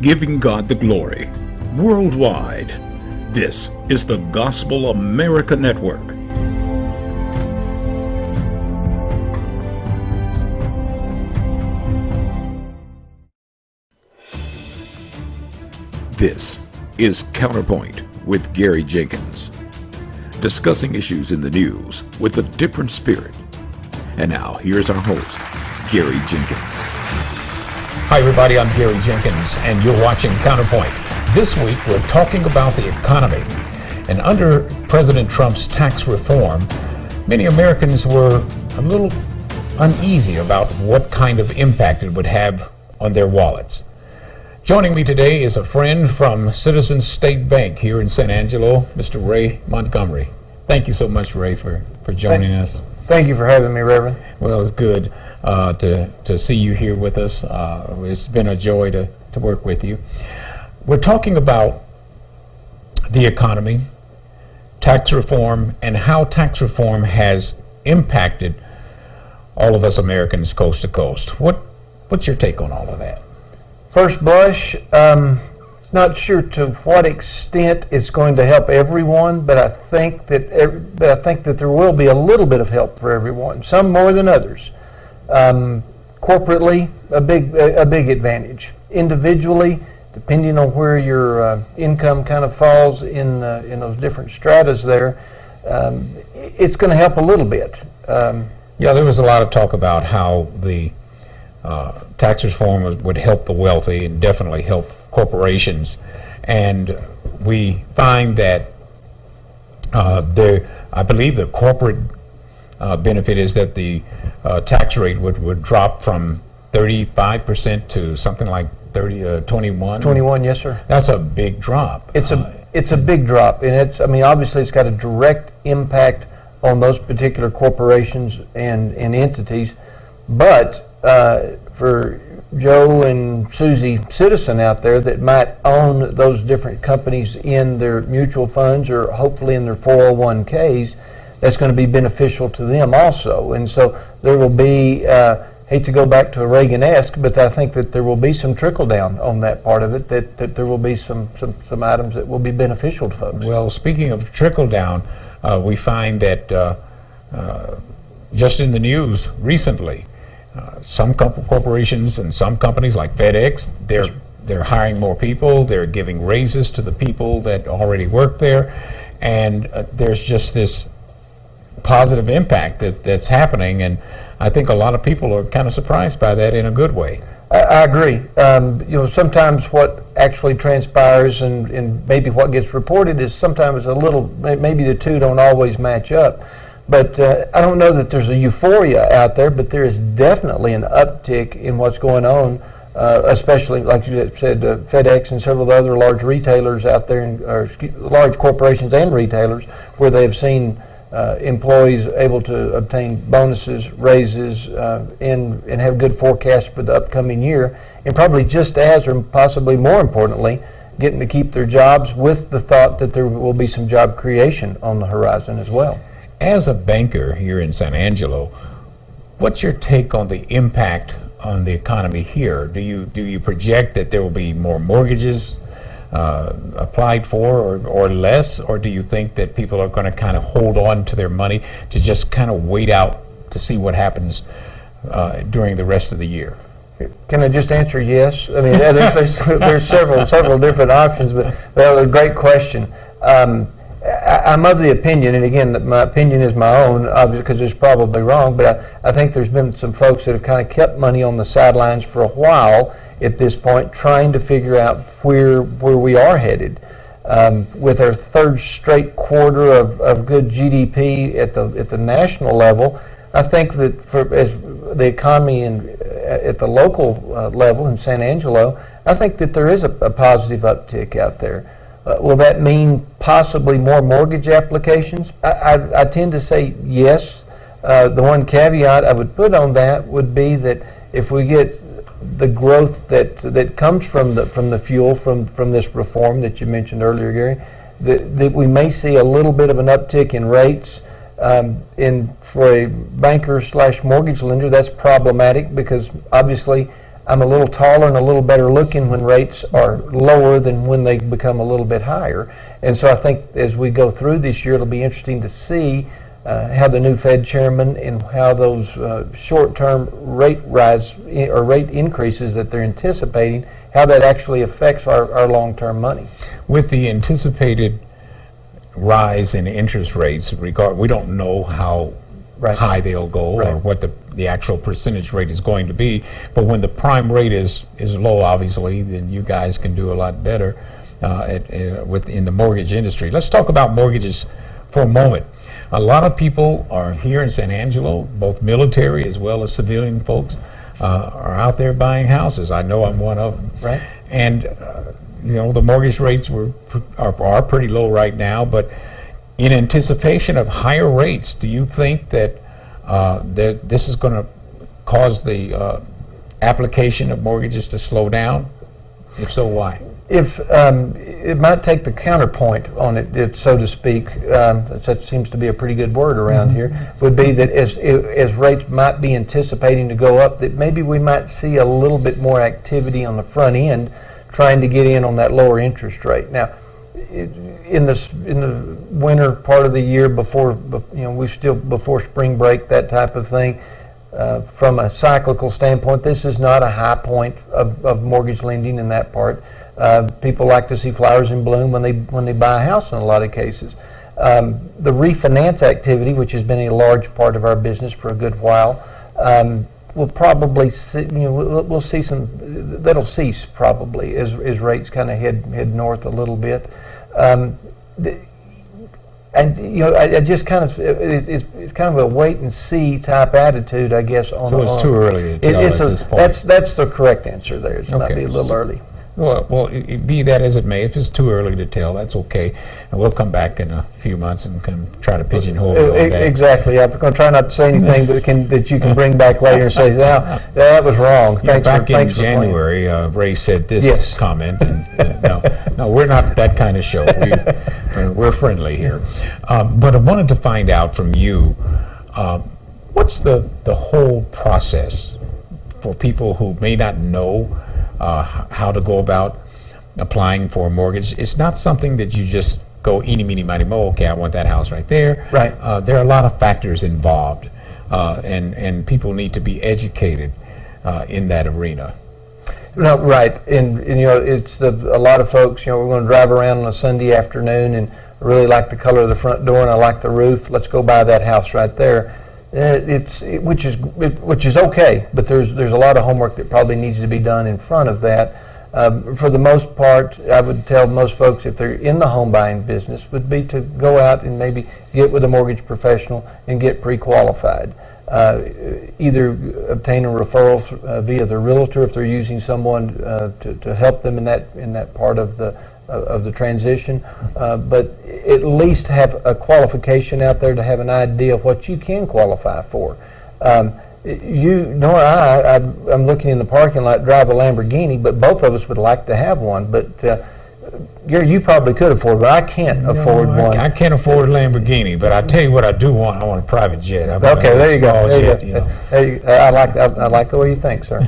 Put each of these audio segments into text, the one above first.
giving God the glory worldwide. This is the Gospel America Network. This is Counterpoint with Gary Jenkins, discussing issues in the news with a different spirit. And now, here's our host, Gary Jenkins. Hi everybody, I'm Gary Jenkins, and you're watching Counterpoint. This week, we're talking about the economy. And under President Trump's tax reform, many Americans were a little uneasy about what kind of impact it would have on their wallets. Joining me today is a friend from Citizens State Bank here in San Angelo, Mr. Ray Montgomery. Thank you so much, Ray, for joining us. Thank you for having me, Reverend. Well, it's good to see you here with us. It's been a joy to work with you. We're talking about the economy, tax reform, and how tax reform has impacted all of us Americans coast to coast. What's your take on all of that? First blush, not sure to what extent it's going to help everyone, but I think that there will be a little bit of help for everyone, some more than others. Corporately, a big advantage. Individually, depending on where your income kind of falls in those different stratas there, it's going to help a little bit. Yeah, there was a lot of talk about how the tax reform would help the wealthy and definitely help corporations, and we find that I believe the corporate benefit is that the tax rate would drop from 35% to something like 21. 21, yes, sir. That's a big drop. It's a big drop, and obviously it's got a direct impact on those particular corporations and entities, but for Joe and Susie Citizen out there that might own those different companies in their mutual funds or hopefully in their 401ks, that's going to be beneficial to them also. And so there will be, hate to go back to a Reagan-esque, but I think that there will be some trickle down on that part of it, that there will be some items that will be beneficial to folks. Well, speaking of trickle down, we find that just in the news recently, some corporations and some companies like FedEx, they're hiring more people, they're giving raises to the people that already work there, and there's just this positive impact that's happening, and I think a lot of people are kind of surprised by that in a good way. I agree. Sometimes what actually transpires and maybe what gets reported is sometimes a little, maybe the two don't always match up. But I don't know that there's a euphoria out there, but there is definitely an uptick in what's going on, especially, like you said, FedEx and several other large retailers out there, large corporations and retailers, where they have seen employees able to obtain bonuses, raises, and have good forecasts for the upcoming year, and probably just as, or possibly more importantly, getting to keep their jobs with the thought that there will be some job creation on the horizon as well. As a banker here in San Angelo, what's your take on the impact on the economy here? Do you project that there will be more mortgages applied for or less, or do you think that people are going to kind of hold on to their money to just kind of wait out to see what happens during the rest of the year? Can I just answer yes? I mean, there's several different options, but that was a great question. I'm of the opinion, and again, my opinion is my own, obviously, because it's probably wrong, but I think there's been some folks that have kind of kept money on the sidelines for a while at this point, trying to figure out where we are headed. With our third straight quarter of good GDP at the national level, I think that as the economy at the local level in San Angelo, I think that there is a positive uptick out there. Will that mean possibly more mortgage applications? I tend to say yes. The one caveat I would put on that would be that if we get the growth that comes from the fuel from this reform that you mentioned earlier, Gary, that we may see a little bit of an uptick in rates. For a banker / mortgage lender, that's problematic because obviously I'm a little taller and a little better looking when rates are lower than when they become a little bit higher. And so I think as we go through this year, it'll be interesting to see how the new Fed chairman and how those short-term rate rise or rate increases that they're anticipating, how that actually affects our long-term money. With the anticipated rise in interest rates, we don't know how high they'll go or what the actual percentage rate is going to be. But when the prime rate is low, obviously, then you guys can do a lot better in the mortgage industry. Let's talk about mortgages for a moment. A lot of people are here in San Angelo, both military as well as civilian folks, are out there buying houses. I know I'm one of them. Right. And the mortgage rates are pretty low right now, but in anticipation of higher rates, do you think that this is going to cause the application of mortgages to slow down? If so, why? If it might take the counterpoint on it, so to speak, that seems to be a pretty good word around here, would be that as rates might be anticipating to go up, that maybe we might see a little bit more activity on the front end trying to get in on that lower interest rate. Now, in the winter part of the year before spring break, that type of thing, from a cyclical standpoint, this is not a high point of mortgage lending in that part. People like to see flowers in bloom when they buy a house in a lot of cases. The refinance activity, which has been a large part of our business for a good while, will probably we'll see that'll cease probably as rates kind of head north a little bit. I just kind of it's kind of a wait and see type attitude, I guess. So it's too early to tell at this point. That's the correct answer there. It might be a little early. Well, be that as it may, if it's too early to tell, that's okay. And we'll come back in a few months and try to pigeonhole you on that. Exactly. I'm going to try not to say anything that you can bring back later and say, that was wrong. Back in January, Ray said this comment. And, no, we're not that kind of show. We're friendly here. But I wanted to find out from you, what's the whole process for people who may not know how to go about applying for a mortgage? It's not something that you just go eeny, meeny, miny, mo, okay, I want that house right there. Right. There are a lot of factors involved, and people need to be educated in that arena. No, right, and it's a lot of folks. We're going to drive around on a Sunday afternoon, and I really like the color of the front door, and I like the roof. Let's go buy that house right there. Which is okay, but there's a lot of homework that probably needs to be done in front of that. For the most part, I would tell most folks, if they're in the home buying business, would be to go out and maybe get with a mortgage professional and get pre-qualified. Either obtain a referral via the realtor if they're using someone to help them in that part of the transition, but at least have a qualification out there to have an idea of what you can qualify for. You nor I'm looking in the parking lot, drive a Lamborghini, but both of us would like to have one. But Gary, you probably could afford, but I can't afford one. I can't afford a Lamborghini, but I tell you what I do want. I want a private jet. Okay, there you go. I like the way you think, sir.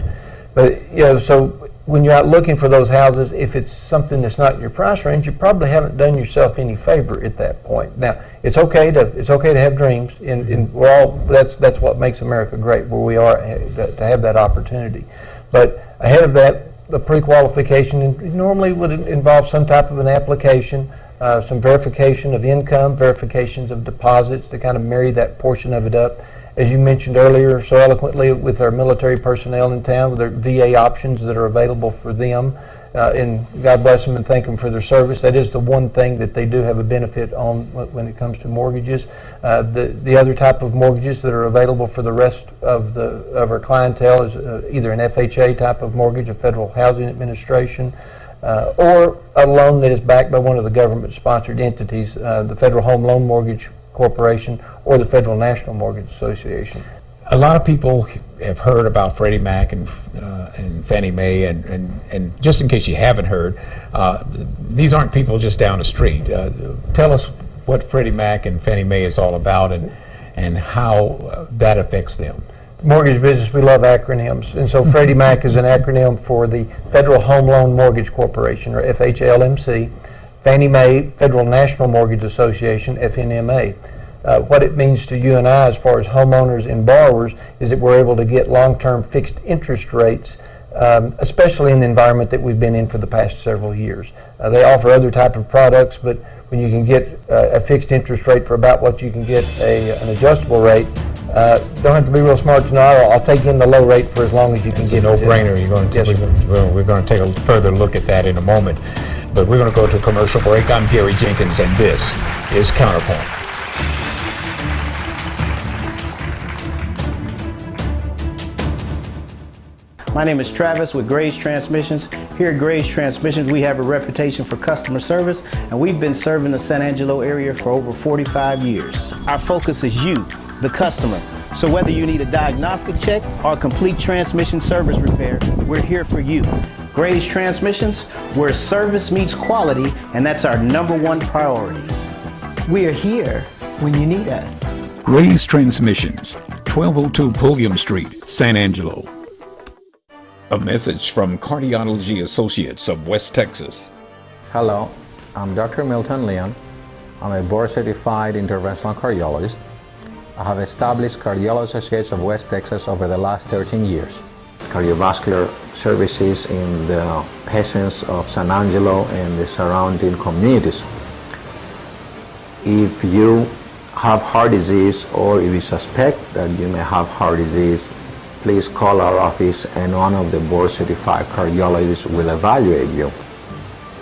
But so when you're out looking for those houses, if it's something that's not in your price range, you probably haven't done yourself any favor at that point. Now, it's okay to have dreams, and that's what makes America great, where we are to have that opportunity. But ahead of that, the pre-qualification normally would involve some type of an application, some verification of income, verifications of deposits to kind of marry that portion of it up. As you mentioned earlier so eloquently, with our military personnel in town, with their VA options that are available for them, and God bless them and thank them for their service. That is the one thing that they do have a benefit on when it comes to mortgages. The other type of mortgages that are available for the rest of our clientele is either an FHA type of mortgage, a Federal Housing Administration, or a loan that is backed by one of the government-sponsored entities, the Federal Home Loan Mortgage Corporation or the Federal National Mortgage Association. A lot of people have heard about Freddie Mac and Fannie Mae, and just in case you haven't heard, these aren't people just down the street. Tell us what Freddie Mac and Fannie Mae is all about and how that affects them. mortgage business, we love acronyms. And so Freddie Mac is an acronym for the Federal Home Loan Mortgage Corporation, or FHLMC. Fannie Mae, Federal National Mortgage Association, FNMA. What it means to you and I as far as homeowners and borrowers is that we're able to get long-term fixed interest rates, especially in the environment that we've been in for the past several years. They offer other type of products, but when you can get a fixed interest rate for about what you can get an adjustable rate, don't have to be real smart to know. I'll take in the low rate for as long as you can get it. It's a no-brainer. We're going to take a further look at that in a moment. But we're going to go to a commercial break. I'm Gary Jenkins, and this is Counterpoint. My name is Travis with Grace Transmissions. Here at Grace Transmissions, we have a reputation for customer service, and we've been serving the San Angelo area for over 45 years. Our focus is you, the customer. So whether you need a diagnostic check or a complete transmission service repair, we're here for you. Grace Transmissions, where service meets quality, and that's our #1 priority. We are here when you need us. Gray's Transmissions, 1202 Pulliam Street, San Angelo. A message from Cardiology Associates of West Texas. Hello, I'm Dr. Milton Leon. I'm a board-certified interventional cardiologist. I have established Cardiology Associates of West Texas over the last 13 years. Cardiovascular services in the patients of San Angelo and the surrounding communities. If you have heart disease or if you suspect that you may have heart disease, please call our office and one of the board-certified cardiologists will evaluate you.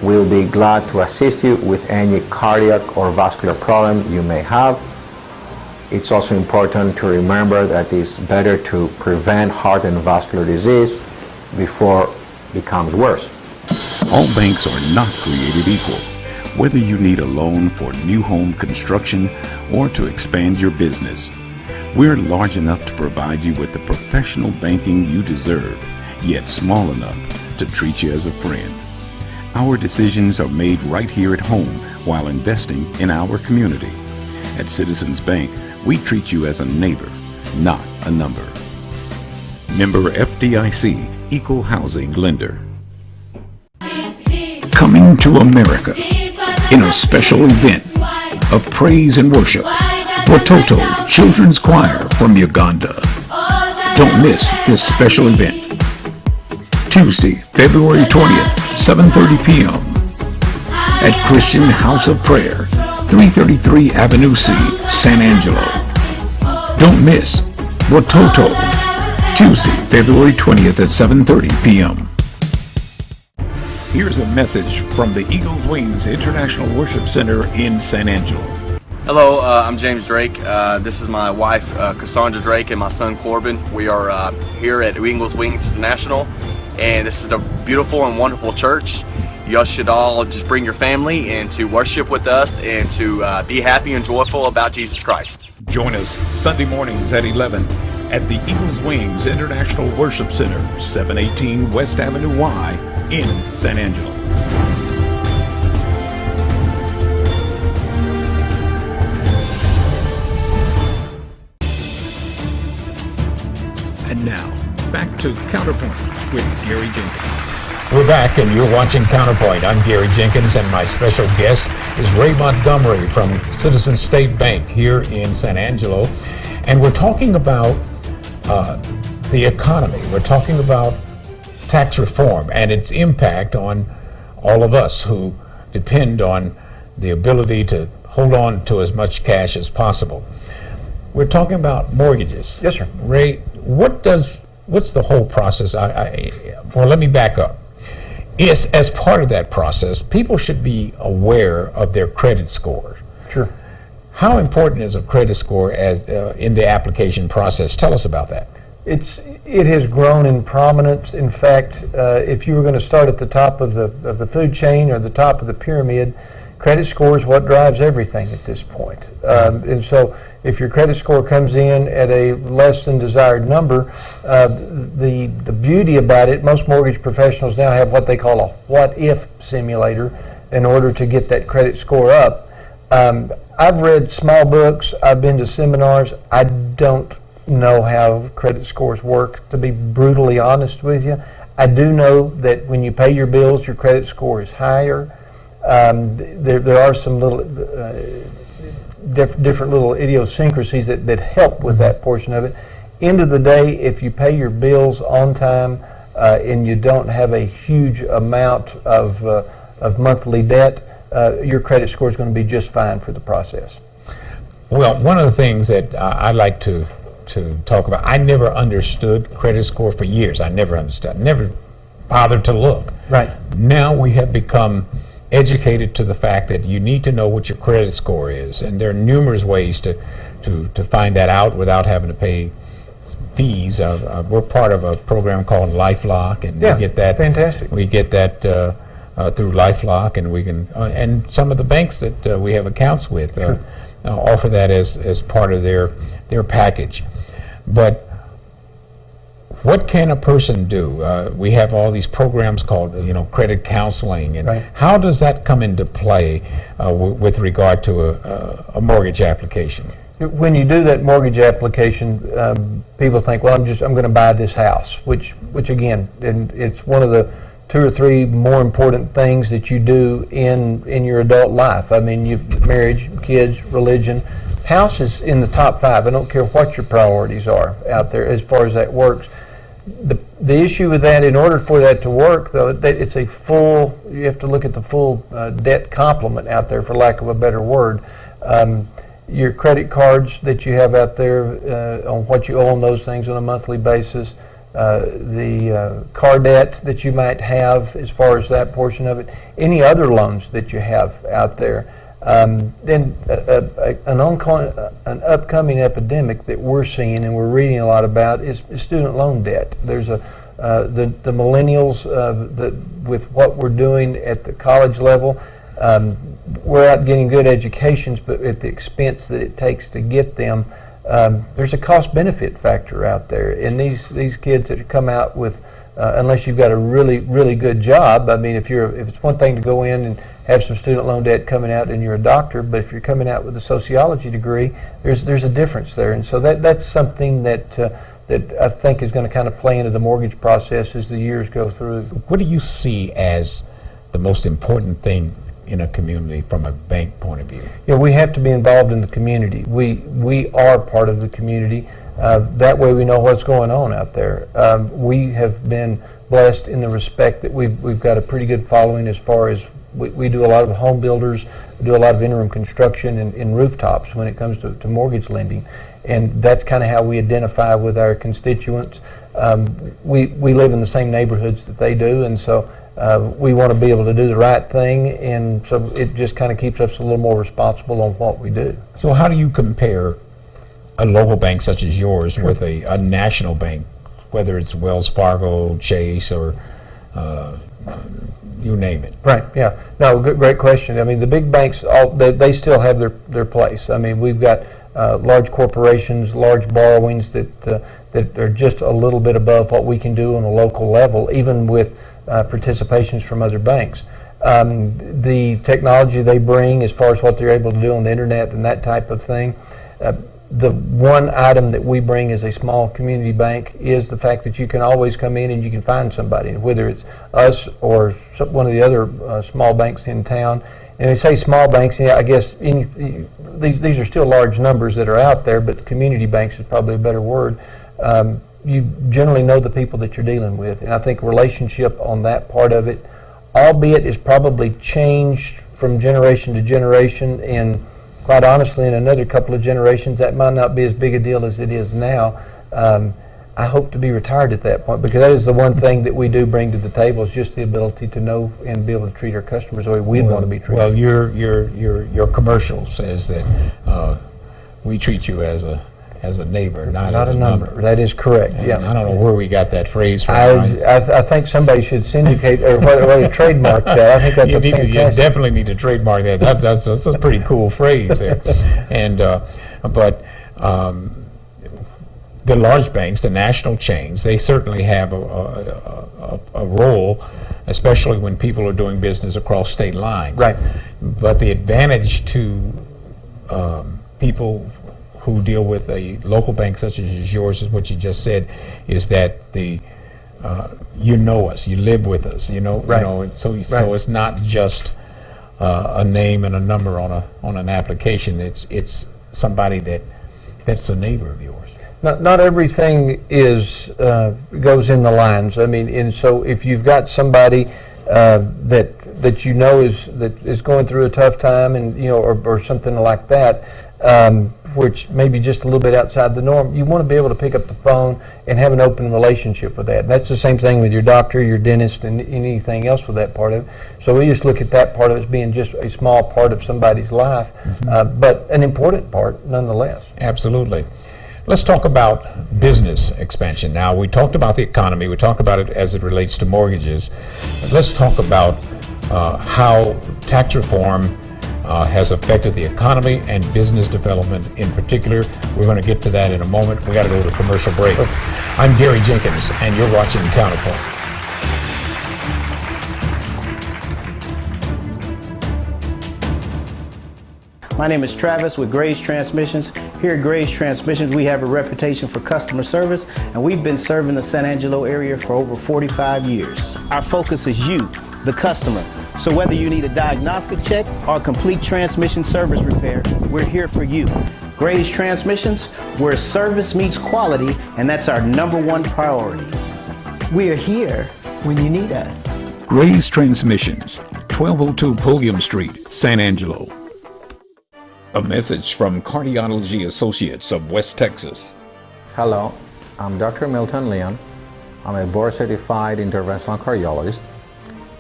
We'll be glad to assist you with any cardiac or vascular problem you may have. It's also important to remember that it's better to prevent heart and vascular disease before it becomes worse. All banks are not created equal. Whether you need a loan for new home construction or to expand your business, we're large enough to provide you with the professional banking you deserve, yet small enough to treat you as a friend. Our decisions are made right here at home while investing in our community. At Citizens Bank, we treat you as a neighbor, not a number. Member FDIC, Equal Housing Lender. Coming to America in a special event of praise and worship. Watoto Children's Choir from Uganda. Don't miss this special event. Tuesday, February 20th, 7:30 p.m. at Christian House of Prayer, 333 Avenue C, San Angelo. Don't miss Watoto, Tuesday, February 20th at 7:30 p.m. Here's a message from the Eagles Wings International Worship Center in San Angelo. Hello, I'm James Drake. This is my wife, Cassandra Drake, and my son, Corbin. We are here at Eagles Wings International, and this is a beautiful and wonderful church. You should all just bring your family and to worship with us and to be happy and joyful about Jesus Christ. Join us Sunday mornings at 11 at the Eagles Wings International Worship Center, 718 West Avenue Y in San Angelo. And now, back to Counterpoint with Gary Jenkins. We're back, and you're watching Counterpoint. I'm Gary Jenkins, and my special guest is Ray Montgomery from Citizens State Bank here in San Angelo. And we're talking about the economy. We're talking about tax reform and its impact on all of us who depend on the ability to hold on to as much cash as possible. We're talking about mortgages. Yes, sir. Ray, what's the whole process? Well, let me back up. As part of that process, people should be aware of their credit score. Sure. How important is a credit score as in the application process? Tell us about that. It has grown in prominence. In fact, if you were going to start at the top of the food chain or the top of the pyramid, credit score is what drives everything at this point. And so if your credit score comes in at a less than desired number, the beauty about it, most mortgage professionals now have what they call a what-if simulator in order to get that credit score up. I've read small books. I've been to seminars. I don't know how credit scores work, to be brutally honest with you. I do know that when you pay your bills, your credit score is higher. There are some little different little idiosyncrasies that help with that portion of it. End of the day, if you pay your bills on time and you don't have a huge amount of monthly debt, your credit score is going to be just fine for the process. Well, one of the things that I like to talk about, I never understood credit score for years. I never understood, never bothered to look. Right. Now we have become educated to the fact that you need to know what your credit score is, and there are numerous ways to find that out without having to pay fees. We're part of a program called LifeLock, and Yeah, we get that. fantastic. We get that through LifeLock, and we can and some of the banks that we have accounts with offer that as part of their package. But what can a person do? We have all these programs called, credit counseling, and Right. how does that come into play with regard to a mortgage application? When you do that mortgage application, people think, well, I'm going to buy this house, which again, and it's one of the 2 or 3 more important things that you do in your adult life. I mean, marriage, kids, religion. House is in the top 5. I don't care what your priorities are out there as far as that works. The issue with that, in order for that to work, though, that it's you have to look at the full debt complement out there, for lack of a better word. Your credit cards that you have out there, on what you owe on those things on a monthly basis, the car debt that you might have as far as that portion of it, any other loans that you have out there. Then an upcoming epidemic that we're seeing and we're reading a lot about is student loan debt. There's the millennials with what we're doing at the college level. We're out getting good educations, but at the expense that it takes to get them, there's a cost-benefit factor out there. And these kids that come out with, unless you've got a really, really good job, I mean, if it's one thing to go in and have some student loan debt coming out and you're a doctor, but if you're coming out with a sociology degree, there's a difference there. And so that's something that I think is going to kind of play into the mortgage process as the years go through. What do you see as the most important thing in a community from a bank point of view? We have to be involved in the community. We are part of the community. That way we know what's going on out there. We have been blessed in the respect that we've got a pretty good following as far as we do a lot of home builders, we do a lot of interim construction and rooftops when it comes to mortgage lending. And that's kind of how we identify with our constituents. We live in the same neighborhoods that they do, and so we want to be able to do the right thing, and so it just kind of keeps us a little more responsible on what we do. So how do you compare a local bank such as yours with a national bank, whether it's Wells Fargo, Chase, or you name it? Right, yeah. No, great question. I mean, the big banks, they still have their place. I mean, we've got large corporations, large borrowings that are just a little bit above what we can do on a local level, even with participations from other banks. The technology they bring as far as what they're able to do on the internet and that type of thing, the one item that we bring as a small community bank is the fact that you can always come in and you can find somebody, whether it's us or one of the other small banks in town. And they say small banks, I guess these are still large numbers that are out there, but community banks is probably a better word. You generally know the people that you're dealing with, and I think relationship on that part of it, albeit is probably changed from generation to generation, and quite honestly, in another couple of generations, that might not be as big a deal as it is now. I hope to be retired at that point, because that is the one thing that we do bring to the table, is just the ability to know and be able to treat our customers the way we'd want to be treated. Well, your commercial says that we treat you as a neighbor, not as a number. That is correct. And yeah. I don't know where we got that phrase from. I think somebody should syndicate or what trademark that. I think that's fantastic. You definitely need to trademark that. That's a pretty cool phrase there. And the large banks, the national chains, they certainly have a role, especially when people are doing business across state lines. Right. But the advantage to people who deal with a local bank such as yours, is what you just said, is that the you know us, you live with us, Right. so Right. it's not just a name and a number on an application. It's somebody that's a neighbor of yours. Not everything is goes in the lines. I mean, and so if you've got somebody that you know is going through a tough time, and or something like that, which may be just a little bit outside the norm, you want to be able to pick up the phone and have an open relationship with that. And that's the same thing with your doctor, your dentist, and anything else with that part of it. So we just look at that part of it as being just a small part of somebody's life, but an important part nonetheless. Absolutely. Let's talk about business expansion. Now, we talked about the economy. We talked about it as it relates to mortgages. Let's talk about how tax reform has affected the economy and business development in particular. We're going to get to that in a moment. We got to go to a commercial break. I'm Gary Jenkins, and you're watching Counterpoint. My name is Travis with Grace Transmissions. Here at Grace Transmissions, we have a reputation for customer service, and we've been serving the San Angelo area for over 45 years. Our focus is you, the customer. So whether you need a diagnostic check or a complete transmission service repair, we're here for you. Grace Transmissions, where service meets quality, and that's our #1 priority. We are here when you need us. Gray's Transmissions, 1202 Pulliam Street, San Angelo. A message from Cardiology Associates of West Texas. Hello, I'm Dr. Milton Leon. I'm a board-certified interventional cardiologist.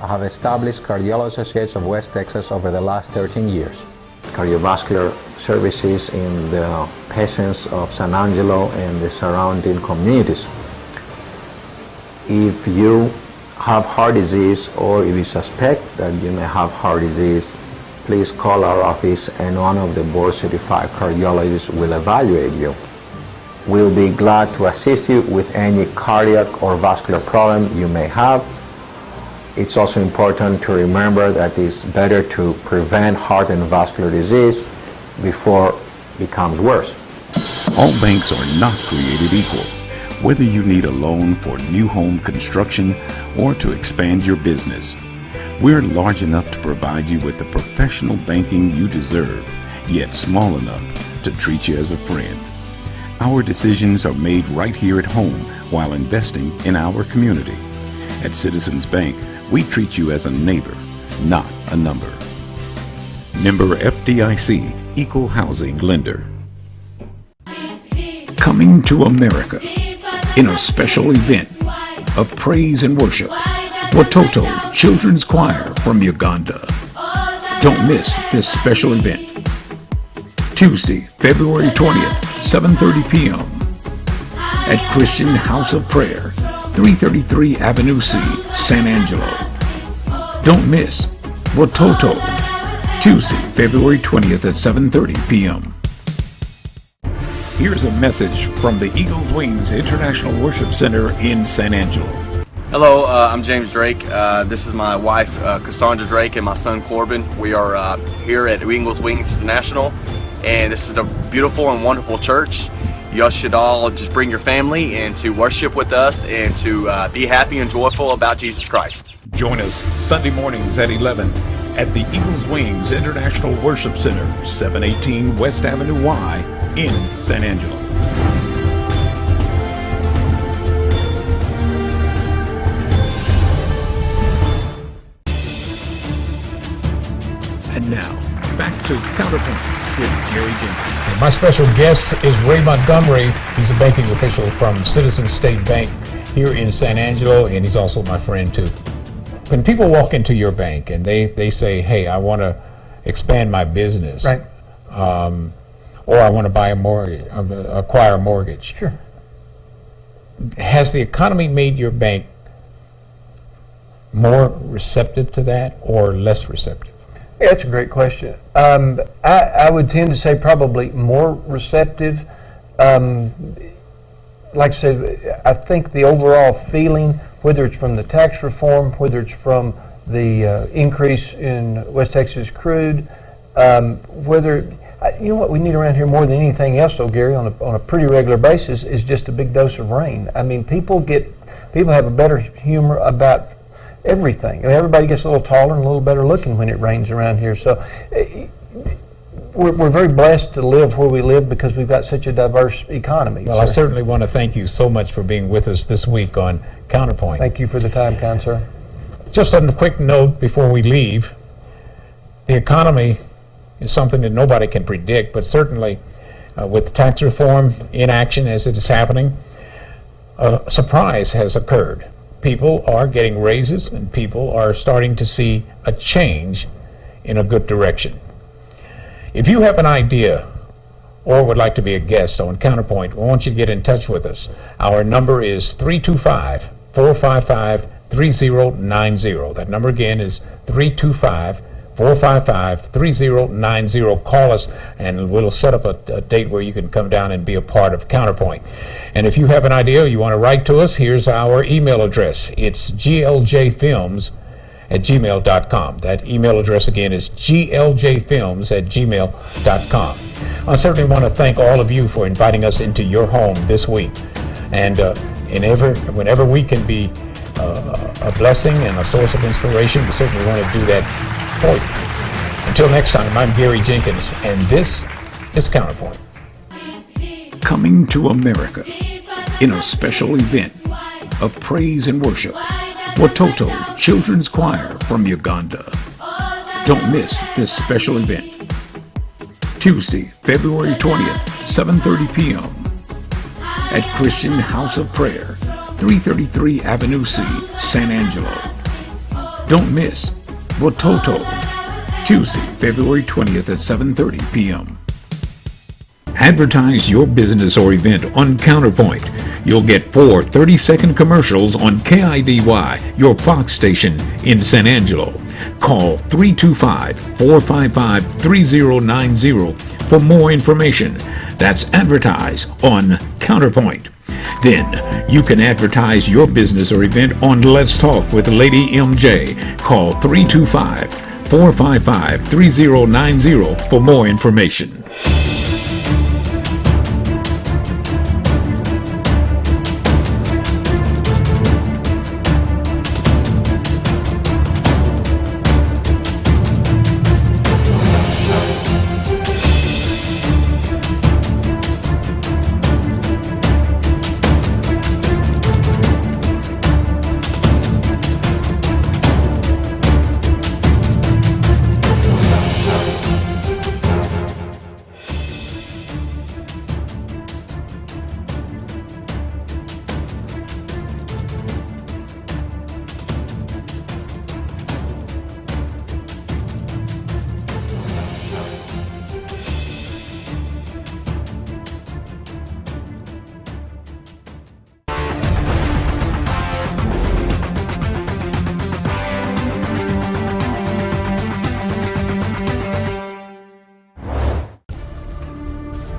I have established Cardiology Associates of West Texas over the last 13 years. Cardiovascular services in the patients of San Angelo and the surrounding communities. If you have heart disease, or if you suspect that you may have heart disease, please call our office and one of the board-certified cardiologists will evaluate you. We'll be glad to assist you with any cardiac or vascular problem you may have. It's also important to remember that it's better to prevent heart and vascular disease before it becomes worse. All banks are not created equal. Whether you need a loan for new home construction or to expand your business, we're large enough to provide you with the professional banking you deserve, yet small enough to treat you as a friend. Our decisions are made right here at home while investing in our community. At Citizens Bank, we treat you as a neighbor, not a number. Member FDIC, Equal Housing Lender. Coming to America in a special event of praise and worship, Watoto Children's Choir from Uganda. Don't miss this special event. Tuesday, February 20th, 7:30 p.m. at Christian House of Prayer, 333 Avenue C, San Angelo. Don't miss Watoto, Tuesday, February 20th at 7:30 p.m. Here's a message from the Eagles Wings International Worship Center in San Angelo. Hello, I'm James Drake. This is my wife, Cassandra Drake, and my son, Corbin. We are here at Eagles Wings International, and this is a beautiful and wonderful church. You should all just bring your family and to worship with us and to be happy and joyful about Jesus Christ. Join us Sunday mornings at 11 at the Eagles Wings International Worship Center, 718 West Avenue Y in San Angelo. And now, back to Counterpoint with Gary Jenkins. My special guest is Ray Montgomery. He's a banking official from Citizens State Bank here in San Angelo, and he's also my friend too. When people walk into your bank and they say, hey, I want to expand my business, Right. Or I want to buy a mortgage, acquire a mortgage. Sure. Has the economy made your bank more receptive to that or less receptive? Yeah, that's a great question. I would tend to say probably more receptive. Like I said, I think the overall feeling, whether it's from the tax reform, whether it's from the increase in West Texas crude, You know what we need around here more than anything else, though, Gary, on a pretty regular basis, is just a big dose of rain. I mean, people have a better humor about everything. I mean, everybody gets a little taller and a little better looking when it rains around here. So we're very blessed to live where we live because we've got such a diverse economy. Well, I certainly want to thank you so much for being with us this week on Counterpoint. Thank you for the time, kind sir. Just on a quick note before we leave, the economy is something that nobody can predict, but certainly with tax reform in action as it is happening, a surprise has occurred. People are getting raises and people are starting to see a change in a good direction. If you have an idea or would like to be a guest on Counterpoint, we want you to get in touch with us. Our number is 325-455-3090. That number again is 325-455-3090. Call us and we'll set up a date where you can come down and be a part of Counterpoint. And if you have an idea, you want to write to us, here's our email address. It's gljfilms@gmail.com. That email address again is gljfilms@gmail.com. I certainly want to thank all of you for inviting us into your home this week. And whenever we can be a blessing and a source of inspiration, we certainly want to do that for you. Until next time, I'm Gary Jenkins, and this is Counterpoint. Coming to America in a special event of praise and worship, Watoto Children's Choir from Uganda. Don't miss this special event. Tuesday, February 20th, 7:30 p.m. at Christian House of Prayer, 333 Avenue C, San Angelo. Don't miss Watoto, Tuesday, February 20th at 7:30 p.m. Advertise your business or event on Counterpoint. You'll get 4 30-second commercials on KIDY, your Fox station in San Angelo. Call 325-455-3090 for more information. That's advertise on Counterpoint. Then you can advertise your business or event on Let's Talk with Lady MJ. Call 325-455-3090 for more information.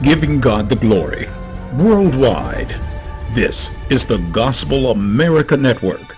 Giving God the glory worldwide. This is the Gospel America Network.